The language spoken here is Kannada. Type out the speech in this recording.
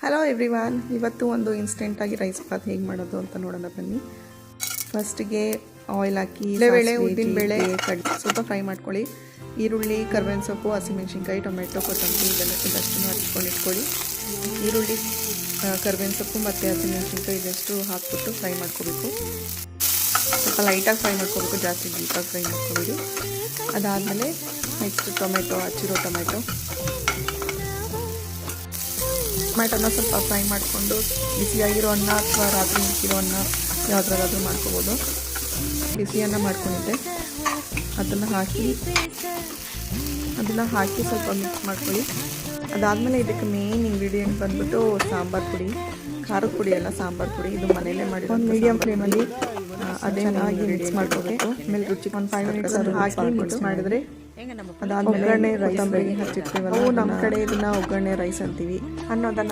ಹಲೋ ಎವ್ರಿವಾನ್, ಇವತ್ತು ಒಂದು ಇನ್ಸ್ಟೆಂಟಾಗಿ ರೈಸ್ ಬಾತ್ ಹೇಗೆ ಮಾಡೋದು ಅಂತ ನೋಡೋಣ ಬನ್ನಿ. ಫಸ್ಟಿಗೆ ಆಯಿಲ್ ಹಾಕಿ ಬೇಳೆ, ಉದ್ದಿನ ಬೇಳೆ ಸ್ವಲ್ಪ ಫ್ರೈ ಮಾಡ್ಕೊಳ್ಳಿ. ಈರುಳ್ಳಿ, ಕರ್ಬೇವಿನ ಸೊಪ್ಪು, ಹಸಿಮೆಣಸಿನ್ಕಾಯಿ, ಟೊಮೆಟೊ, ಕೊತ್ತಂಬರಿ ಇದಷ್ಟು ಹಚ್ಕೊಂಡು ಇಟ್ಕೊಳ್ಳಿ. ಈರುಳ್ಳಿ, ಕರ್ಬೇವಿನ ಸೊಪ್ಪು ಮತ್ತು ಹಸಿಮೆಣಸಿನ್ಕಾಯಿ ಇದಷ್ಟು ಹಾಕ್ಬಿಟ್ಟು ಫ್ರೈ ಮಾಡ್ಕೋಬೇಕು. ಸ್ವಲ್ಪ ಲೈಟಾಗಿ ಫ್ರೈ ಮಾಡ್ಕೋಬೇಕು, ಜಾಸ್ತಿ ಡೀಪಾಗಿ ಫ್ರೈ ಮಾಡ್ಕೋಬೇಡಿ. ಅದಾದಮೇಲೆ ನೆಕ್ಸ್ಟ್ ಟೊಮೆಟೊನ ಸ್ವಲ್ಪ ಫ್ರೈ ಮಾಡಿಕೊಂಡು ಬಿಸಿಯಾಗಿರೋ ಅನ್ನ ಅಥವಾ ರಾತ್ರಿ ಇಕ್ಕಿರೋ ಅನ್ನ ಯಾವುದ್ರಾದ್ರೂ ಮಾಡ್ಕೋಬೋದು. ಬಿಸಿ ಅನ್ನ ಮಾಡ್ಕೊಂಡಿದ್ದೆ, ಅದನ್ನು ಹಾಕಿ ಸ್ವಲ್ಪ ಮಿಕ್ಸ್ ಮಾಡ್ಕೊಳ್ಳಿ. ಅದಾದಮೇಲೆ ಇದಕ್ಕೆ ಮೇನ್ ಇಂಗ್ರೀಡಿಯೆಂಟ್ ಬಂದ್ಬಿಟ್ಟು ಸಾಂಬಾರು ಪುಡಿ, ಖಾರದ ಪುಡಿ ಅಲ್ಲ ಸಾಂಬಾರು ಪುಡಿ. ಇದು ಮನೇಲೇ ಮಾಡಿರೋ ಮೀಡಿಯಮ್ ಫ್ಲೇಮಲ್ಲಿ ಅದೇ ಮಿಕ್ಸ್ ಮಾಡ್ಕೋಬೇಕು. ಆಮೇಲೆ ರುಚಿ ಒಂದು 5 ಮಿನಿಟ್ಸ್ ಅದು ಹಾಕಿ ಮಿಕ್ಸ್ ಮಾಡಿದ್ರೆ ಅದಾದಮೇಲೆ ಒಗ್ಗರಣೆ ರೈಸ್ ಹಚ್ಚಿರ್ತೀವಲ್ಲ, ನಮ್ಮ ಕಡೆ ಇದನ್ನು ಒಗ್ಗರಣೆ ರೈಸ್ ಅಂತೀವಿ ಅನ್ನೋದನ್ನು